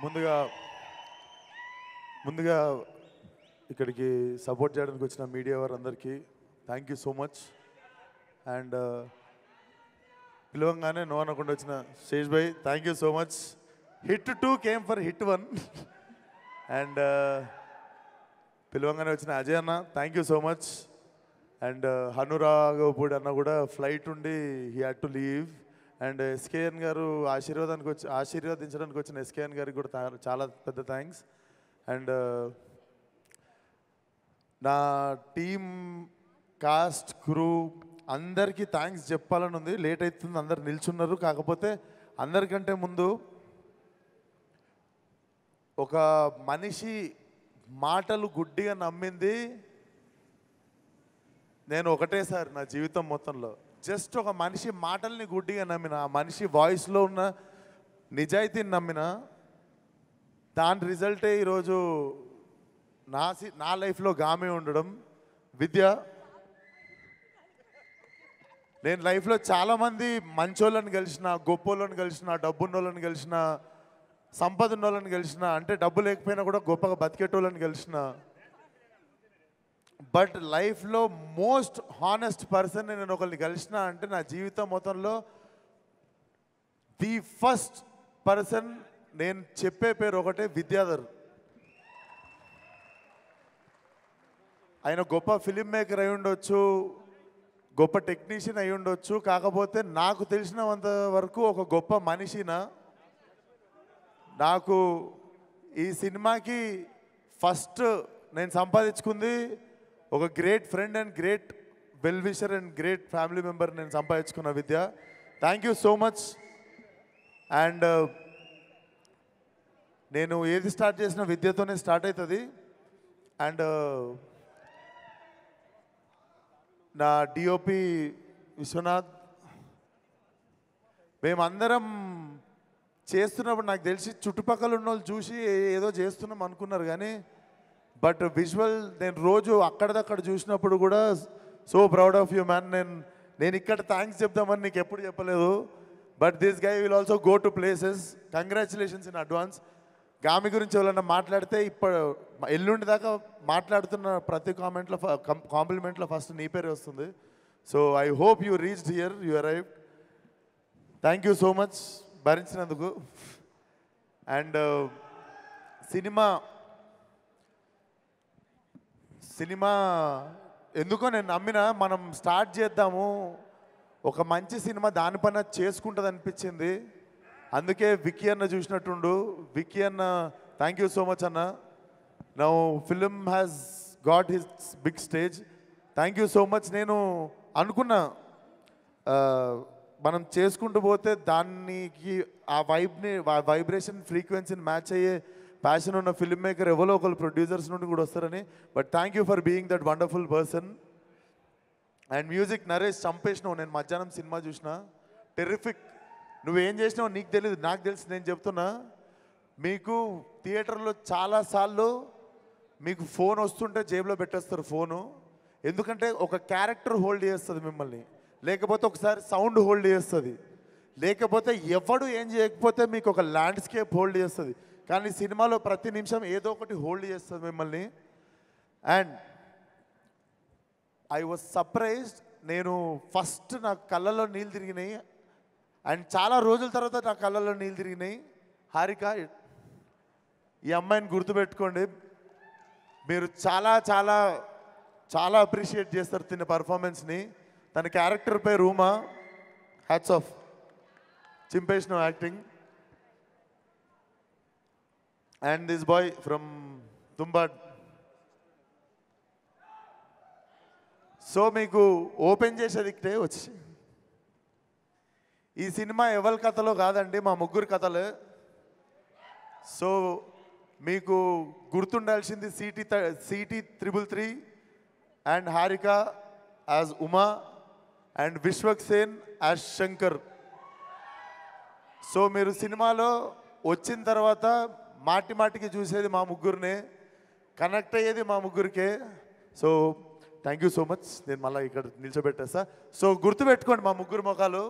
ముందుగా ముందుగా ఇక్కడికి సపోర్ట్ చేయడానికి వచ్చిన మీడియా వారందరికీ thank you so much. And పిలవంగానే no అనకుండా వచ్చిన శేష్ భాయ్ thank you so much. Hit 2 came for hit 1. And పిలవంగానే వచ్చిన అజయ్ అన్న thank you so much. And Hanu Raghavapudi అన్న కూడా ఫ్లైట్ ఉండి he had to leave. And SKN గారు ఆశీర్వదించడానికి వచ్చిన ఎస్కేఎన్ గారికి కూడా చాలా పెద్ద థ్యాంక్స్. అండ్ నా టీమ్ కాస్ట్ క్రూ అందరికీ థ్యాంక్స్ చెప్పాలని ఉంది. లేట్ అవుతుంది, అందరు నిల్చున్నారు. కాకపోతే అందరికంటే ముందు ఒక మనిషి మాటలు గుడ్డిగా నమ్మింది నేను ఒకటేసారి నా జీవితం మొత్తంలో. జస్ట్ ఒక మనిషి మాటల్ని గుడ్డిగా నమ్మిన, ఆ మనిషి వాయిస్లో ఉన్న నిజాయితీని నమ్మిన, దాని రిజల్టే ఈరోజు నా లైఫ్లో గామే ఉండడం. విద్య, నేను లైఫ్లో చాలామంది మంచోళ్ళని కలిసిన, గొప్పోళ్ళని కలిసిన, డబ్బున్నోళ్ళని కలిసిన, సంపద ఉన్నోళ్ళని కలిసిన, అంటే డబ్బు లేకపోయినా కూడా గొప్పగా బతికేటోళ్ళని కలిసిన, బట్ లైఫ్లో మోస్ట్ హానెస్ట్ పర్సన్ నేను ఒకరిని కలిసిన అంటే నా జీవితం మొత్తంలో ది ఫస్ట్ పర్సన్ నేను చెప్పే పేరు ఒకటే, విద్యాధర్. ఆయన గొప్ప ఫిలిం మేకర్ అయి ఉండొచ్చు, గొప్ప టెక్నీషియన్ అయి ఉండొచ్చు, కాకపోతే నాకు తెలిసినంత వరకు ఒక గొప్ప మనిషిన. నాకు ఈ సినిమాకి ఫస్ట్ నేను సంపాదించుకుంది ఒక great friend and great well wisher and great family member నేను సంపాదించుకున్న Vidya. Thank you so much. And నేను ఏది స్టార్ట్ చేసిన విద్యతోనే స్టార్ట్ అవుతుంది. అండ్ నా డిఓపి విశ్వనాథ్, మేమందరం చేస్తున్నప్పుడు నాకు తెలిసి చుట్టుపక్కల ఉన్న వాళ్ళు చూసి ఏదో చేస్తున్నాం అనుకున్నారు, కానీ బట్ విజువల్ నేను రోజు అక్కడదక్కడ చూసినప్పుడు కూడా so proud of you man. నేను ఇక్కడ థ్యాంక్స్ చెప్దామని నీకు ఎప్పుడు చెప్పలేదు, but this guy will also go to places. Congratulations in advance. Gaami గురించి ఎవరైనా మాట్లాడితే ఇప్పుడు ఎల్లుండి దాకా మాట్లాడుతున్న ప్రతి కాంప్లిమెంట్లో ఫస్ట్ నీ పేరే వస్తుంది. So I hope you reached here, you arrived. Thank you so much భరించినందుకు. అండ్ సినిమా ఎందుకో నేను నమ్మిన, మనం స్టార్ట్ చేద్దాము, ఒక మంచి సినిమా దానిపైన చేసుకుంటుంది అనిపించింది. అందుకే విక్కీ అన్న చూసినట్టుండు. విక్కీ అన్న థ్యాంక్ యూ సో మచ్ అన్న. Now film has got his big stage. Thank you so much. నేను అనుకున్నా మనం చేసుకుంటూ పోతే దానికి ఆ వైబ్రేషన్ ఫ్రీక్వెన్సీని మ్యాచ్ అయ్యే ప్యాషన్ ఉన్న ఫిల్మ్ మేకర్ ఎవరో ఒకరు ప్రొడ్యూసర్స్ నుండి కూడా వస్తారని. But thank you for being that wonderful person. And music Naresh చంపేసినావు. నేను మధ్యాహ్నం సినిమా చూసిన, టెర్రిఫిక్. నువ్వేం చేసినావు నీకు తెలియదు, నాకు తెలుసు. నేను చెప్తున్నా, మీకు థియేటర్లో చాలాసార్లు మీకు ఫోన్ వస్తుంటే జేబులో పెట్టేస్తారు ఫోను. ఎందుకంటే ఒక క్యారెక్టర్ హోల్డ్ చేస్తుంది మిమ్మల్ని, లేకపోతే ఒకసారి సౌండ్ హోల్డ్ చేస్తుంది, లేకపోతే ఎవడు ఏం చేయకపోతే మీకు ఒక ల్యాండ్స్కేప్ హోల్డ్ చేస్తుంది. కానీ సినిమాలో ప్రతి నిమిషం ఏదో ఒకటి హోల్డ్ చేస్తుంది మిమ్మల్ని. And I was surprised. నేను ఫస్ట్ నా కళ్ళల్లో నీళ్ళు తిరిగినాయి, అండ్ చాలా రోజుల తర్వాత నా కళ్ళల్లో నీళ్ళు తిరిగినాయి. హారిక, ఈ అమ్మాయిని గుర్తుపెట్టుకోండి. మీరు చాలా చాలా చాలా అప్రిషియేట్ చేస్తారు తిన్న పర్ఫార్మెన్స్ని. తన క్యారెక్టర్ పేరు రూమా. హ్యాట్స్ ఆఫ్, చింపేసిన acting. And this boy from Tumbbad. So మీకు ఓపెన్ చేసేది ఇక్కడే వచ్చి, ఈ సినిమా ఎవరి కథలో కాదండి, మా ముగ్గురు కథలే. సో మీకు గుర్తుండాల్సింది city 333 and Harika as Uma and Vishwak Sen as Shankar. So మీరు సినిమాలో వచ్చిన తర్వాత మాటి మాటికి చూసేది మా ముగ్గురినే, కనెక్ట్ అయ్యేది మా ముగ్గురికే. So thank you so much. నేను మళ్ళీ ఇక్కడ నిల్చోబెట్టేస్తా. సో గుర్తుపెట్టుకోండి మా ముగ్గురు ముఖాలు.